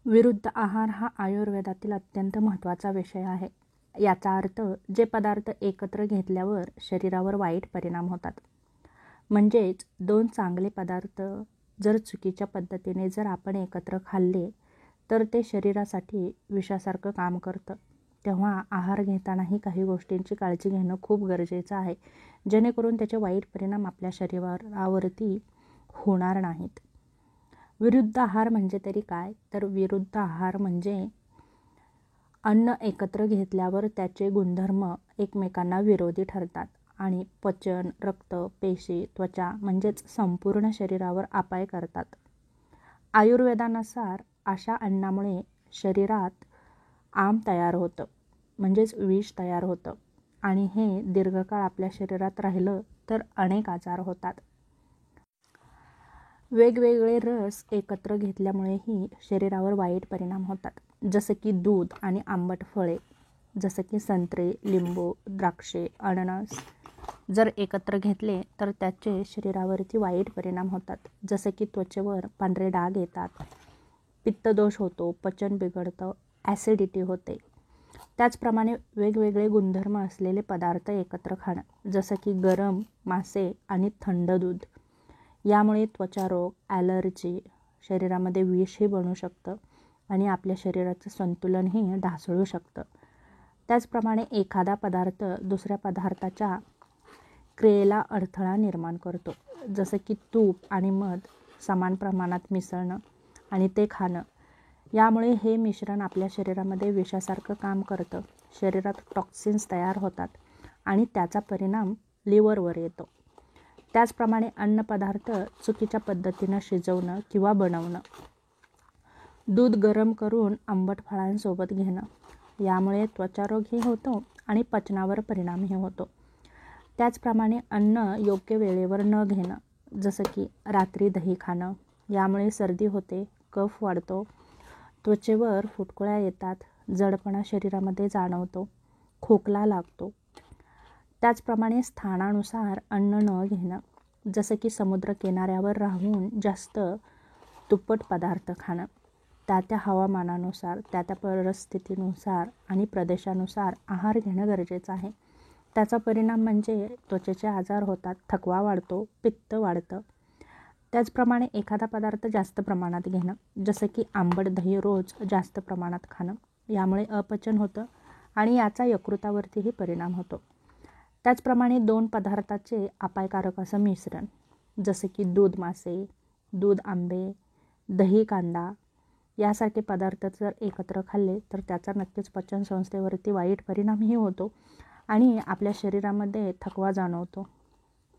विरुद्ध आहार हा आयुर्वेदातील अत्यंत महत्त्वाचा विषय आहे. याचा अर्थ जे पदार्थ एकत्र घेतल्यावर शरीरावर वाईट परिणाम होतात. म्हणजेच दोन चांगले पदार्थ जर चुकीच्या पद्धतीने जर आपण एकत्र खाल्ले तर ते शरीरासाठी विषासारखं काम करतं. तेव्हा आहार घेतानाही काही गोष्टींची काळजी घेणं खूप गरजेचं आहे, जेणेकरून त्याचे वाईट परिणाम आपल्या शरीरावरती होणार नाहीत. विरुद्ध आहार म्हणजे तरी काय? तर विरुद्ध आहार म्हणजे अन्न एकत्र घेतल्यावर त्याचे गुणधर्म एकमेकांना विरोधी ठरतात आणि पचन, रक्त, पेशी, त्वचा म्हणजेच संपूर्ण शरीरावर अपाय करतात. आयुर्वेदानुसार अशा अन्नामुळे शरीरात आम तयार होतं, म्हणजेच विष तयार होतं आणि हे दीर्घकाळ आपल्या शरीरात राहिलं तर अनेक आजार होतात. वेगवेगळे रस एकत्र घेतल्यामुळेही शरीरावर वाईट परिणाम होतात. जसं की दूध आणि आंबट फळे, जसं की संत्रे, लिंबू, द्राक्षे, अननस जर एकत्र घेतले तर त्याचे शरीरावरती वाईट परिणाम होतात. जसं की त्वचेवर पांढरे डाग येतात, पित्तदोष होतो, पचन बिघडतं, ॲसिडिटी होते. त्याचप्रमाणे वेगवेगळे गुणधर्म असलेले पदार्थ एकत्र खाणं, जसं की गरम मासे आणि थंड दूध, यामुळे त्वचारोग, ॲलर्जी, शरीरामध्ये विषही बनू शकतं आणि आपल्या शरीराचं संतुलनही ढासळू शकतं. त्याचप्रमाणे एखादा पदार्थ दुसऱ्या पदार्थाच्या क्रियेला अडथळा निर्माण करतो. जसं की तूप आणि मध समान प्रमाणात मिसळणं आणि ते खाणं, यामुळे हे मिश्रण आपल्या शरीरामध्ये विषासारखं काम करतं. शरीरात टॉक्सिन्स तयार होतात आणि त्याचा परिणाम लिव्हरवर येतो. त्याचप्रमाणे अन्नपदार्थ चुकीच्या पद्धतीनं शिजवणं किंवा बनवणं, दूध गरम करून आंबट फळांसोबत घेणं, यामुळे त्वचारोगही होतो आणि पचनावर परिणामही होतो. त्याचप्रमाणे अन्न योग्य वेळेवर न घेणं, जसं की रात्री दही खाणं, यामुळे सर्दी होते, कफ वाढतो, त्वचेवर फुटकुळ्या येतात, जडपणा शरीरामध्ये जाणवतो, खोकला लागतो. त्याचप्रमाणे स्थानानुसार अन्न न घेणं, जसं की समुद्र किनाऱ्यावर राहून जास्त तुप्पट पदार्थ खाणं, त्या हवामानानुसार, त्या परिस्थितीनुसार आणि प्रदेशानुसार आहार घेणं गरजेचं आहे. त्याचा परिणाम म्हणजे त्वचेचे आजार होतात, थकवा वाढतो, पित्त वाढतं. त्याचप्रमाणे एखादा पदार्थ जास्त प्रमाणात घेणं, जसं की आंबट दही रोज जास्त प्रमाणात खाणं, यामुळे अपचन होतं आणि याचा यकृतावरतीही परिणाम होतो. त्याचप्रमाणे दोन पदार्थाचे अपायकारक असं मिश्रण, जसं की दूध मासे, दूध आंबे, दही कांदा यासारखे पदार्थ जर एकत्र खाल्ले तर त्याचा नक्कीच पचन संस्थेवरती वाईट परिणामही होतो आणि आपल्या शरीरामध्ये थकवा जाणवतो.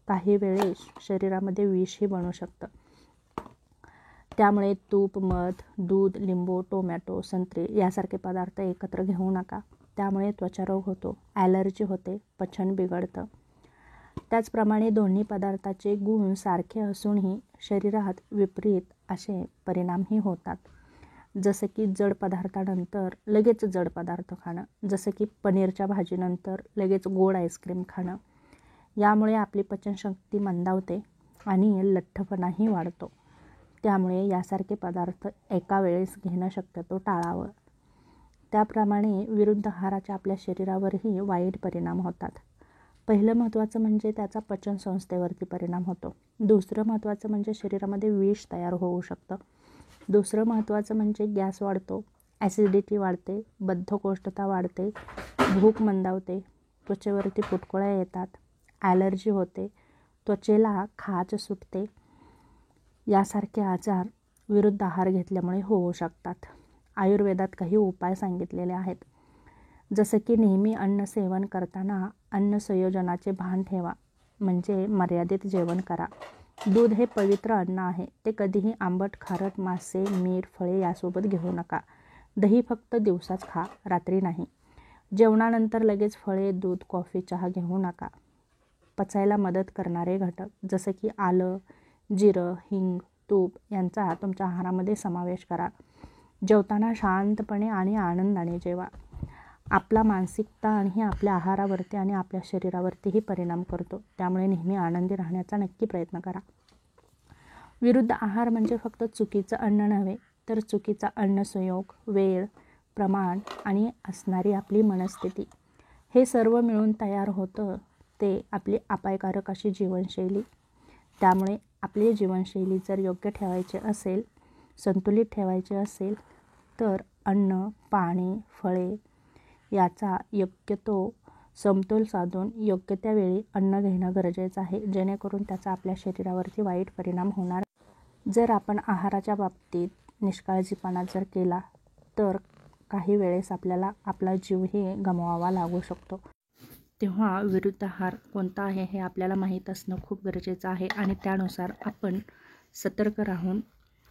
काही वेळेस शरीरामध्ये विषही बनू शकतं. त्यामुळे तूप, मध, दूध, लिंबू, टोमॅटो, संत्रे यासारखे पदार्थ एकत्र घेऊ नका. त्यामुळे त्वचारोग होतो, ॲलर्जी होते, पचन बिघडतं. त्याचप्रमाणे दोन्ही पदार्थाचे गुण सारखे असूनही शरीरात विपरीत असे परिणामही होतात. जसं की जड पदार्थानंतर लगेच जड पदार्थ खाणं, जसं की पनीरच्या भाजीनंतर लगेच गोड आईस्क्रीम खाणं, यामुळे आपली पचनशक्ती मंदावते आणि लठ्ठपणाही वाढतो. त्यामुळे यासारखे पदार्थ एका वेळेस घेणं शक्यतो टाळावं. त्याप्रमाणे विरुद्ध आहाराचे आपल्या शरीरावरही वाईट परिणाम होतात. पहिलं महत्त्वाचं म्हणजे त्याचा पचन संस्थेवरती परिणाम होतो. दुसरं महत्त्वाचं म्हणजे शरीरामध्ये विष तयार होऊ शकतं. दुसरं महत्त्वाचं म्हणजे गॅस वाढतो, ॲसिडिटी वाढते, बद्धकोष्ठता वाढते, भूक मंदावते, त्वचेवरती फुटकुळ्या येतात, ॲलर्जी होते, त्वचेला खाज सुटते. यासारखे आजार विरुद्ध आहार घेतल्यामुळे होऊ शकतात. आयुर्वेदात काही उपाय सांगितलेले आहेत, जसं की नेहमी अन्न सेवन करताना अन्न संयोजनाचे भान ठेवा, म्हणजे मर्यादित जेवण करा. दूध हे पवित्र अन्न आहे, ते कधीही आंबट, खारट, मासे, मीठ, फळे यासोबत घेऊ नका. दही फक्त दिवसाच खा, रात्री नाही. जेवणानंतर लगेच फळे, दूध, कॉफी, चहा घेऊ नका. पचायला मदत करणारे घटक जसं की आलं, जिरं, हिंग, तूप यांचा तुमच्या आहारामध्ये समावेश करा. जेवताना शांतपणे आणि आनंदाने जेवा. आपला मानसिकता आणि आपल्या आहारावरती आणि आपल्या शरीरावरतीही परिणाम करतो. त्यामुळे नेहमी आनंदी राहण्याचा नक्की प्रयत्न करा. विरुद्ध आहार म्हणजे फक्त चुकीचं अन्न नव्हे, तर चुकीचा अन्नसंयोग, वेळ, प्रमाण आणि असणारी आपली मनस्थिती हे सर्व मिळून तयार होतं ते आपली अपायकारक अशी जीवनशैली. त्यामुळे आपली जीवनशैली जर योग्य ठेवायची असेल, संतुलित ठेवायची असेल तर अन्न, पाणी, फळे याचा योग्य तो समतोल साधून योग्य त्या वेळी अन्न घेणं गरजेचं आहे, जेणेकरून त्याचा आपल्या शरीरावरती वाईट परिणाम होणार. जर आपण आहाराच्या बाबतीत निष्काळजीपणा जर केला तर काही वेळेस आपल्याला आपला जीवही गमवावा लागू शकतो. तेव्हा विरुद्ध आहार कोणता आहे हे आपल्याला माहीत असणं खूप गरजेचं आहे आणि त्यानुसार आपण सतर्क राहून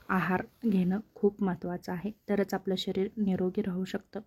आहार घेणं खूप महत्त्वाचं आहे. तरच आपलं शरीर निरोगी राहू शकतं.